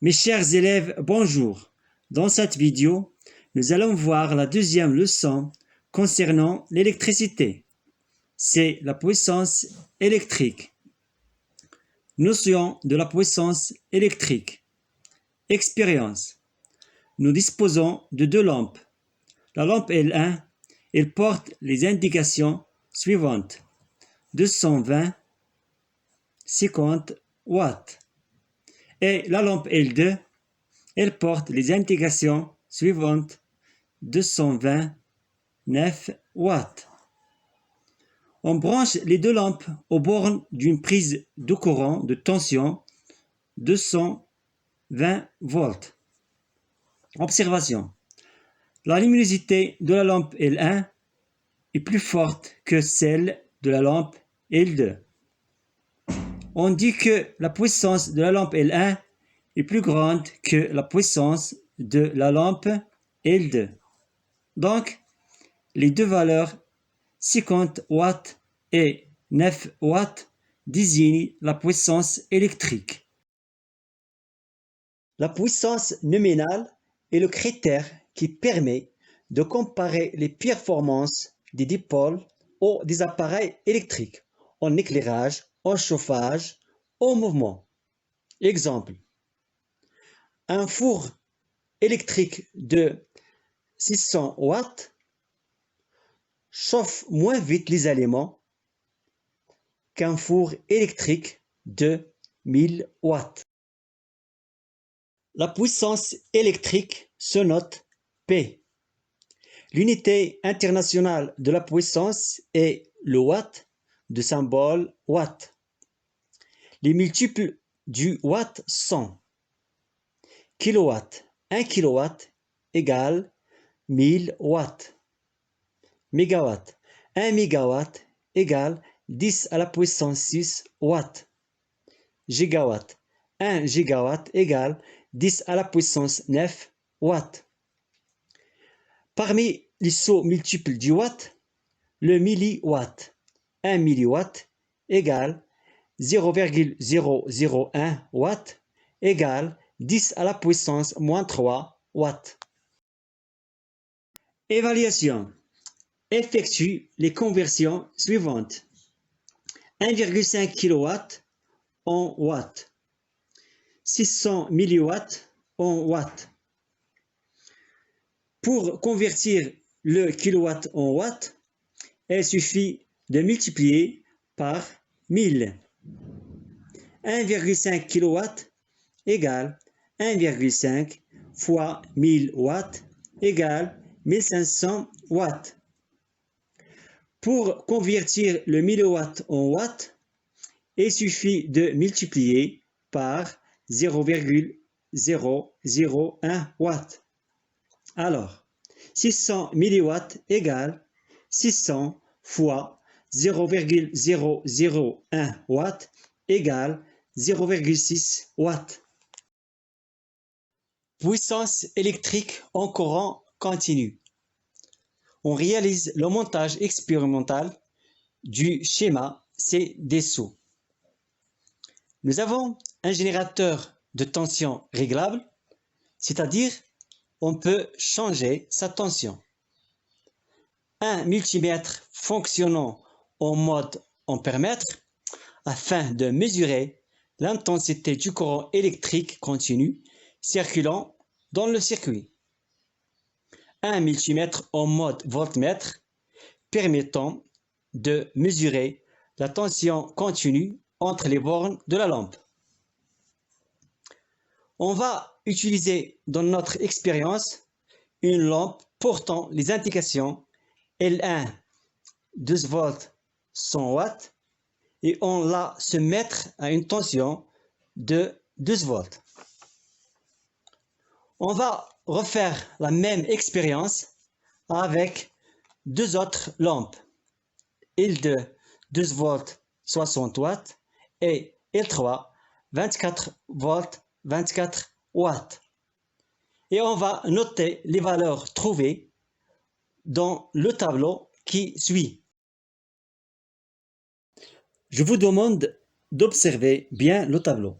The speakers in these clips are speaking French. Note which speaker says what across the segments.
Speaker 1: Mes chers élèves, bonjour. Dans cette vidéo, nous allons voir la deuxième leçon concernant l'électricité. C'est la puissance électrique. Notion de la puissance électrique. Expérience. Nous disposons de deux lampes. La lampe L1, elle porte les indications suivantes. 220, 50 watts. Et la lampe L2, elle porte les indications suivantes. 229 watts. On branche les deux lampes aux bornes d'une prise de courant de tension 220 volts. Observation. La luminosité de la lampe L1 est plus forte que celle de la lampe L2. On dit que la puissance de la lampe L1 est plus grande que la puissance de la lampe L2. Donc, les deux valeurs 50 watts et 9 watts désignent la puissance électrique. La puissance nominale est le critère qui permet de comparer les performances des dipôles ou des appareils électriques en éclairage, en chauffage, en mouvement. Exemple. Un four électrique de 600 watts chauffe moins vite les aliments qu'un four électrique de 1000 watts. La puissance électrique se note P. L'unité internationale de la puissance est le watt, de symbole watt. Les multiples du watt sont kilowatt. 1 kilowatt égale 1000 watts. Mégawatt. 1 mégawatt égale 10 à la puissance 6 watts. Gigawatt. 1 gigawatt égale 10 à la puissance 9 watts. Parmi les sauts multiples du watt, le milliwatt. 1 milliwatt égale 0,001 watts égale 10 à la puissance moins 3 watts. Évaluation. Effectue les conversions suivantes. 1,5 kW en watts. 600 milliwatts en watts. Pour convertir le kilowatt en watts, il suffit de multiplier par 1000. 1,5 kW égale 1,5 fois 1000 watts égale 1500 watts. Pour convertir le milliwatt en watts, il suffit de multiplier par 0,001 watts. Alors, 600 milliwatts égale 600 fois 0,001 watts égale 0,6 watts. Puissance électrique en courant continu. On réalise le montage expérimental du schéma ci-dessous. Nous avons un générateur de tension réglable, c'est-à-dire on peut changer sa tension. Un multimètre fonctionnant en mode ampèremètre afin de mesurer l'intensité du courant électrique continu circulant dans le circuit. Un multimètre en mode voltmètre permettant de mesurer la tension continue entre les bornes de la lampe. On va utiliser dans notre expérience une lampe portant les indications L1 12 volts 100 watts et on la se mettre à une tension de 12 volts. On va refaire la même expérience avec deux autres lampes, L2 12 volts 60 watts et L3 24 volts 24 watts. Et on va noter les valeurs trouvées dans le tableau qui suit. Je vous demande d'observer bien le tableau.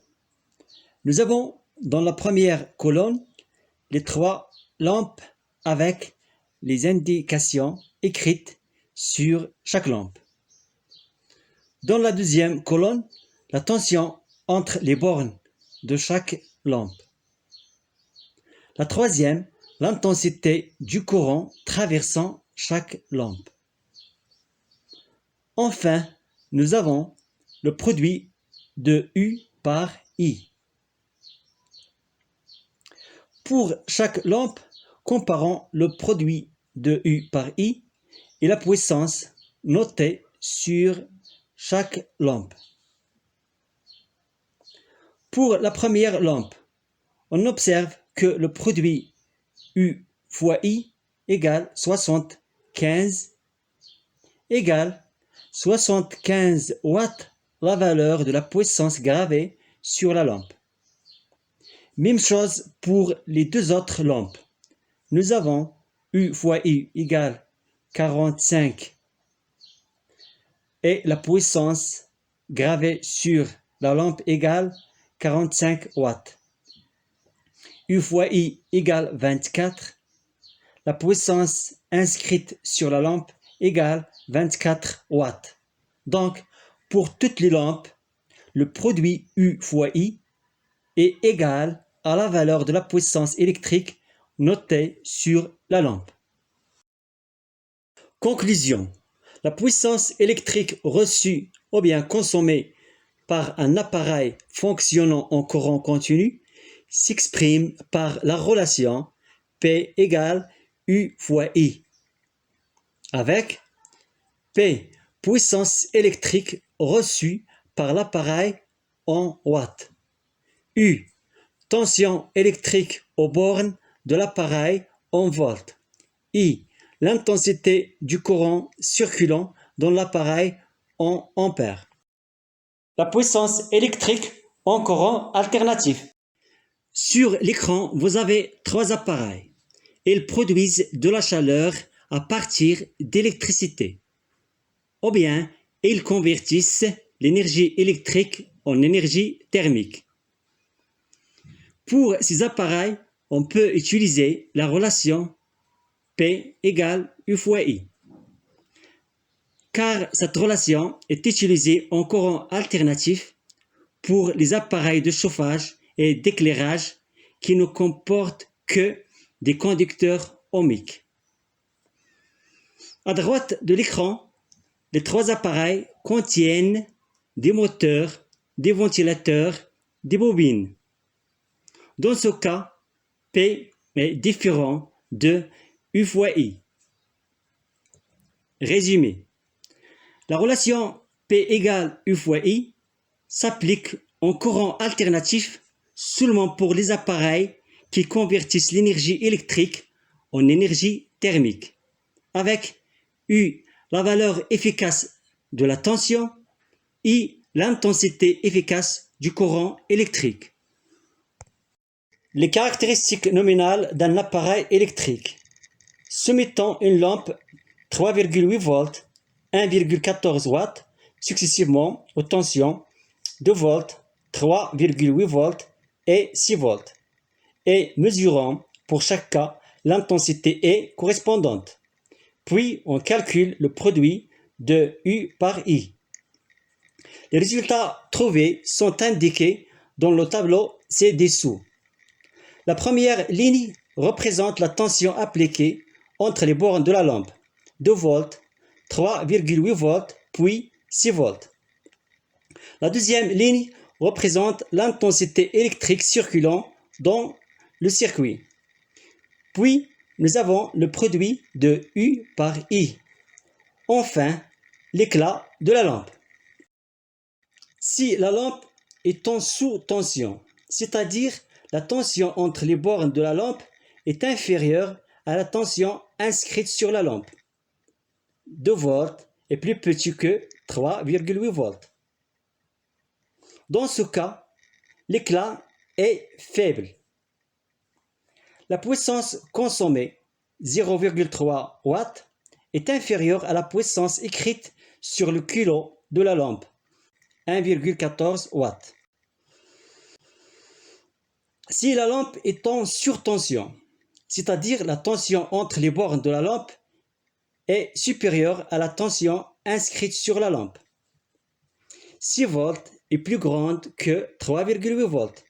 Speaker 1: Nous avons dans la première colonne les 3 lampes avec les indications écrites sur chaque lampe. Dans la deuxième colonne, la tension entre les bornes de chaque lampe. La troisième, l'intensité du courant traversant chaque lampe. Enfin, nous avons le produit de U par I. Pour chaque lampe, comparons le produit de U par I et la puissance notée sur chaque lampe. Pour la première lampe, on observe que le produit U fois I égale 75 watts, la valeur de la puissance gravée sur la lampe. Même chose pour les deux autres lampes. Nous avons U fois I égale 45 et la puissance gravée sur la lampe égale 45 watts. U fois I égale 24. La puissance inscrite sur la lampe égale 24 watts. Donc, pour toutes les lampes, le produit U fois I est égal à la valeur de la puissance électrique notée sur la lampe. Conclusion. La puissance électrique reçue ou bien consommée par un appareil fonctionnant en courant continu s'exprime par la relation P égale U fois I, avec P, puissance électrique reçue par l'appareil en watts, U, tension électrique aux bornes de l'appareil en volts, I, l'intensité du courant circulant dans l'appareil en ampères. La puissance électrique en courant alternatif. Sur l'écran, vous avez 3 appareils. Ils produisent de la chaleur à partir d'électricité. Ou bien, ils convertissent l'énergie électrique en énergie thermique. Pour ces appareils, on peut utiliser la relation P égale U fois I, car cette relation est utilisée en courant alternatif pour les appareils de chauffage et d'éclairage qui ne comportent que des conducteurs ohmiques. À droite de l'écran, les 3 appareils contiennent des moteurs, des ventilateurs, des bobines. Dans ce cas, P est différent de U fois I. Résumé. La relation P égale U fois I s'applique en courant alternatif seulement pour les appareils qui convertissent l'énergie électrique en énergie thermique, avec U, la valeur efficace de la tension, I, l'intensité efficace du courant électrique. Les caractéristiques nominales d'un appareil électrique. Soumettons une lampe 3,8 volts, 1,14 watts, successivement aux tensions 2 volts, 3,8 volts et 6 volts, et mesurons pour chaque cas l'intensité E correspondante. Puis on calcule le produit de U par I. Les résultats trouvés sont indiqués dans le tableau ci-dessous. La première ligne représente la tension appliquée entre les bornes de la lampe, 2 volts, 3,8 volts, puis 6 volts. La deuxième ligne représente l'intensité électrique circulant dans le circuit. Puis, nous avons le produit de U par I. Enfin, l'éclat de la lampe. Si la lampe est en sous-tension, c'est-à-dire la tension entre les bornes de la lampe est inférieure à la tension inscrite sur la lampe, 2 volts est plus petit que 3,8 volts. Dans ce cas, l'éclat est faible. La puissance consommée, 0,3 watts, est inférieure à la puissance écrite sur le kilo de la lampe, 1,14 watts. Si la lampe est en surtension, c'est-à-dire la tension entre les bornes de la lampe est supérieure à la tension inscrite sur la lampe. 6 volts est plus grande que 3,8 volts.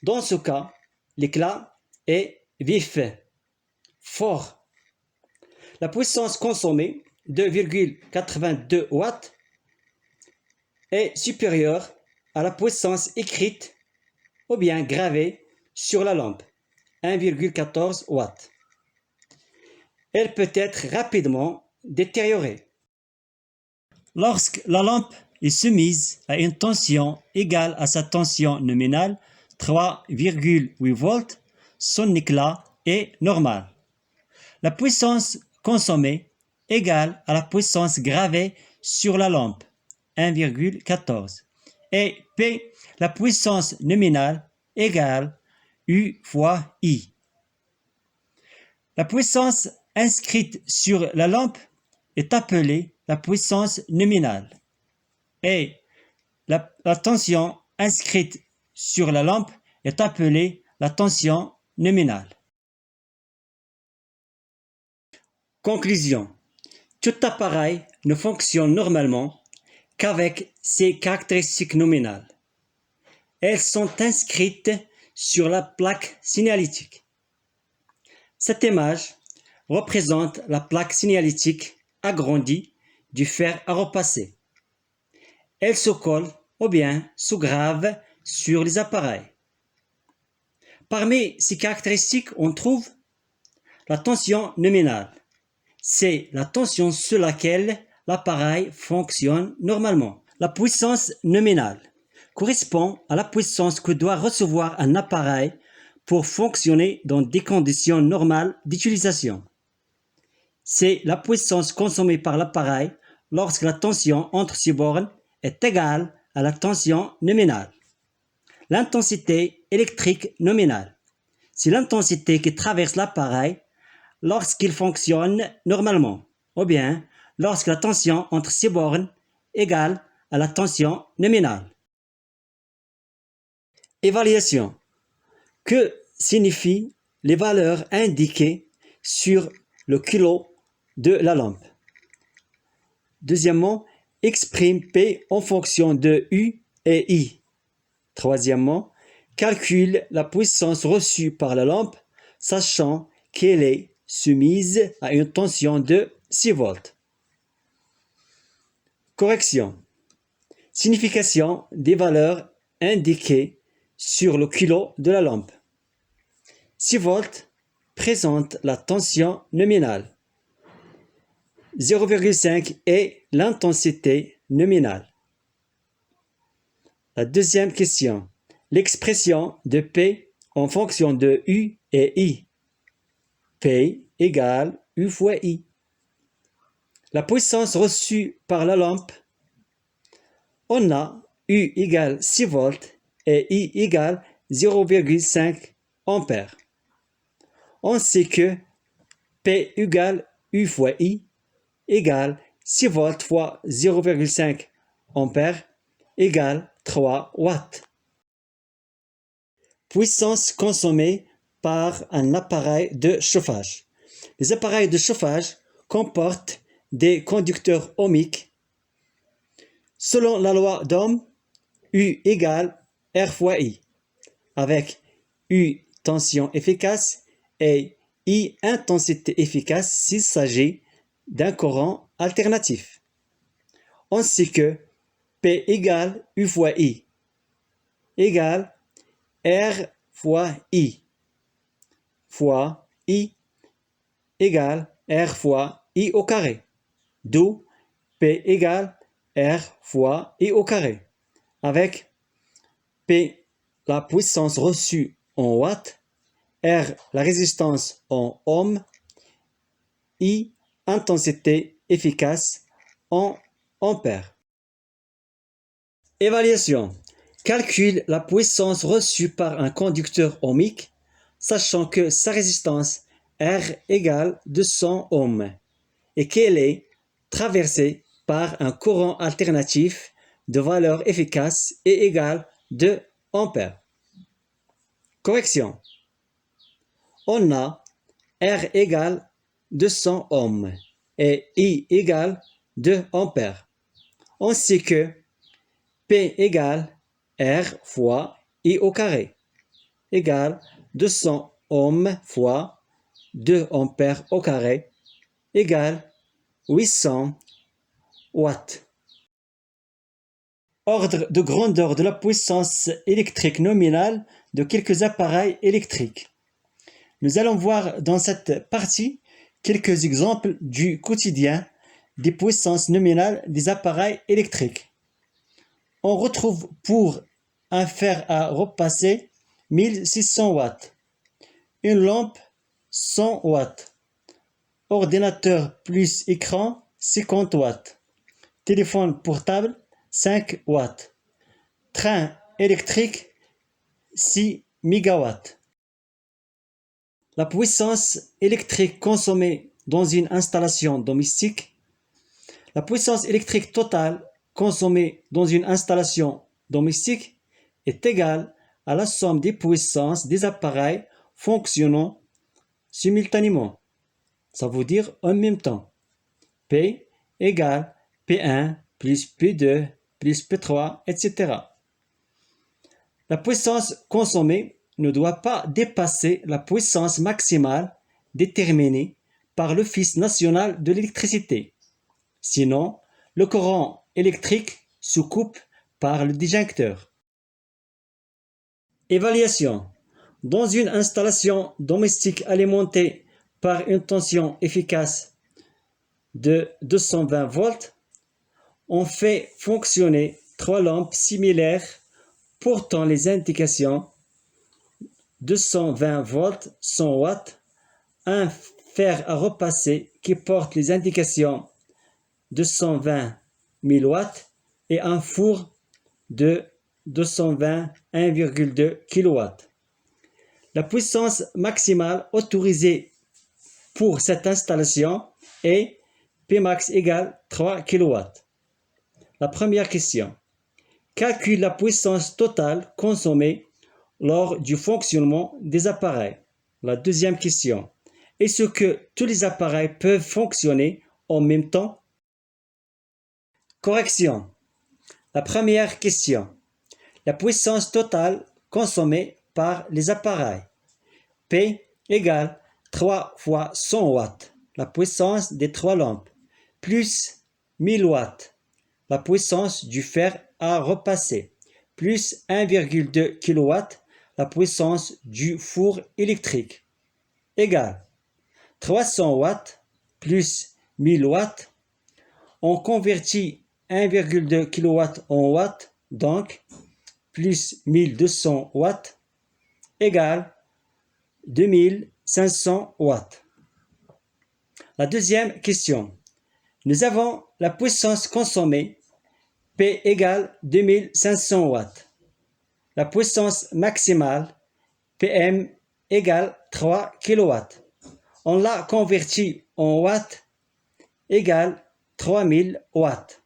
Speaker 1: Dans ce cas, l'éclat est vif, fort. La puissance consommée, 2,82 watts, est supérieure à la puissance écrite ou bien gravée sur la lampe, 1,14 watts. Elle peut être rapidement détériorée. Lorsque la lampe est soumise à une tension égale à sa tension nominale, 3,8 volts, son éclat est normal. La puissance consommée égale à la puissance gravée sur la lampe, 1,14. Et P, la puissance nominale, égale U fois I. La puissance inscrite sur la lampe est appelée la puissance nominale. Et la tension inscrite sur la lampe est appelée la tension nominale. Conclusion. Tout appareil ne fonctionne normalement qu'avec ses caractéristiques nominales. Elles sont inscrites sur la plaque signalétique. Cette image représente la plaque signalétique agrandie du fer à repasser. Elle se colle ou bien se grave sur les appareils. Parmi ces caractéristiques, on trouve la tension nominale. C'est la tension sur laquelle l'appareil fonctionne normalement. La puissance nominale correspond à la puissance que doit recevoir un appareil pour fonctionner dans des conditions normales d'utilisation. C'est la puissance consommée par l'appareil lorsque la tension entre ses bornes est égale à la tension nominale. L'intensité électrique nominale, c'est l'intensité qui traverse l'appareil lorsqu'il fonctionne normalement, ou bien lorsque la tension entre ses bornes est égale à la tension nominale. Évaluation. Que signifient les valeurs indiquées sur le kilo de la lampe? Deuxièmement, exprime P en fonction de U et I. Troisièmement, calcule la puissance reçue par la lampe, sachant qu'elle est soumise à une tension de 6 volts. Correction. Signification des valeurs indiquées sur le kilo de la lampe. 6 volts présente la tension nominale. 0,5 est l'intensité nominale. La deuxième question. L'expression de P en fonction de U et I. P égale U fois I. La puissance reçue par la lampe. On a U égale 6 volts et I égale 0,5 ampères. On sait que P égale U fois I égale 6 volts fois 0,5 ampères égale 3 watts. Puissance consommée par un appareil de chauffage. Les appareils de chauffage comportent des conducteurs ohmiques. Selon la loi d'Ohm, U égale R fois I, avec U tension efficace et I intensité efficace s'il s'agit d'un courant alternatif. On sait que P égale U fois I égale R fois I fois I égale R fois I au carré, d'où P égale R fois I au carré, avec P la puissance reçue en watts, R la résistance en ohms, I intensité efficace en ampères. Évaluation. Calcule la puissance reçue par un conducteur ohmique, sachant que sa résistance R égale 200 ohms et qu'elle est traversée par un courant alternatif de valeur efficace et égale 2 ampères. Correction. On a R égale 200 ohms et I égale 2 ampères. On sait que P égale R fois I au carré égale 200 ohms fois 2 ampères au carré égale 800 watts. Ordre de grandeur de la puissance électrique nominale de quelques appareils électriques. Nous allons voir dans cette partie quelques exemples du quotidien des puissances nominales des appareils électriques. On retrouve pour un fer à repasser 1600 watts, une lampe 100 watts, ordinateur plus écran 50 watts, téléphone portable 5 watts, train électrique 6 mégawatts. La puissance électrique consommée dans une installation domestique. La puissance électrique totale consommée dans une installation domestique est égale à la somme des puissances des appareils fonctionnant simultanément. Ça veut dire en même temps. P égale P1 plus P2 plus P3, etc. La puissance consommée ne doit pas dépasser la puissance maximale déterminée par l'Office national de l'électricité. Sinon, le courant électrique se coupe par le disjoncteur. Évaluation. Dans une installation domestique alimentée par une tension efficace de 220 volts, on fait fonctionner 3 lampes similaires portant les indications 220 volts, 100 watts, un fer à repasser qui porte les indications 220 000 watts et un four de 220 1,2 kW. La puissance maximale autorisée pour cette installation est Pmax égale 3 kW. La première question. Calcule la puissance totale consommée lors du fonctionnement des appareils. La deuxième question. Est-ce que tous les appareils peuvent fonctionner en même temps? Correction. La première question. La puissance totale consommée par les appareils. P égale 3 fois 100 watts, la puissance des 3 lampes, plus 1000 watts, la puissance du fer à repasser, plus 1,2 kW, la puissance du four électrique, égale 300 watts plus 1000 watts. On convertit 1,2 kW en watts, donc plus 1200 watts égale 2500 watts. La deuxième question. Nous avons la puissance consommée P égale 2500 watts. La puissance maximale PM égale 3 kW. On l'a converti en watts égale 3000 watts.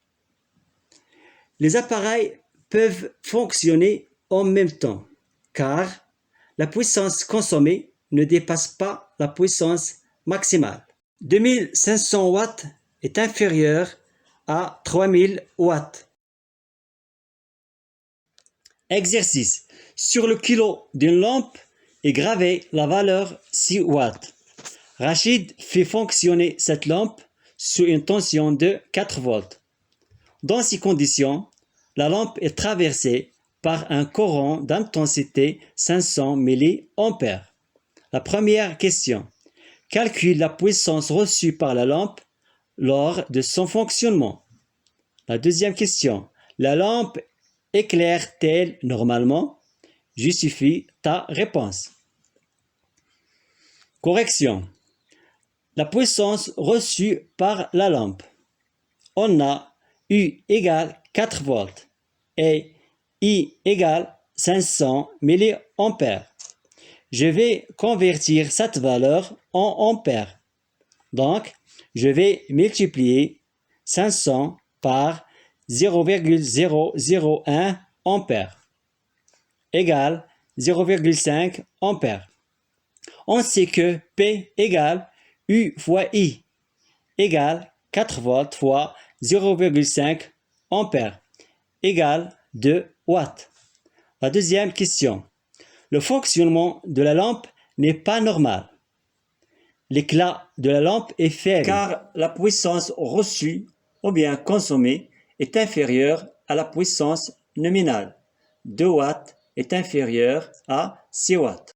Speaker 1: Les appareils peuvent fonctionner en même temps car la puissance consommée ne dépasse pas la puissance maximale. 2500 watts est inférieur à 3000 watts. Exercice. Sur le kilo d'une lampe est gravée la valeur 6 watts. Rachid fait fonctionner cette lampe sous une tension de 4 volts. Dans ces conditions, la lampe est traversée par un courant d'intensité 500 mA. La première question. Calcule la puissance reçue par la lampe lors de son fonctionnement. La deuxième question. La lampe éclaire-t-elle normalement? Justifie ta réponse. Correction. La puissance reçue par la lampe. On a U égale 4 volts et I égale 500 mA. Je vais convertir cette valeur en ampères. Donc, je vais multiplier 500 par 0,001 ampères égale 0,5 ampères. On sait que P égale U fois I égale 4 volts fois 0,5 ampères égale 2 watts. La deuxième question. Le fonctionnement de la lampe n'est pas normal. L'éclat de la lampe est faible car la puissance reçue ou bien consommée est inférieure à la puissance nominale. 2 watts est inférieur à 6 watts.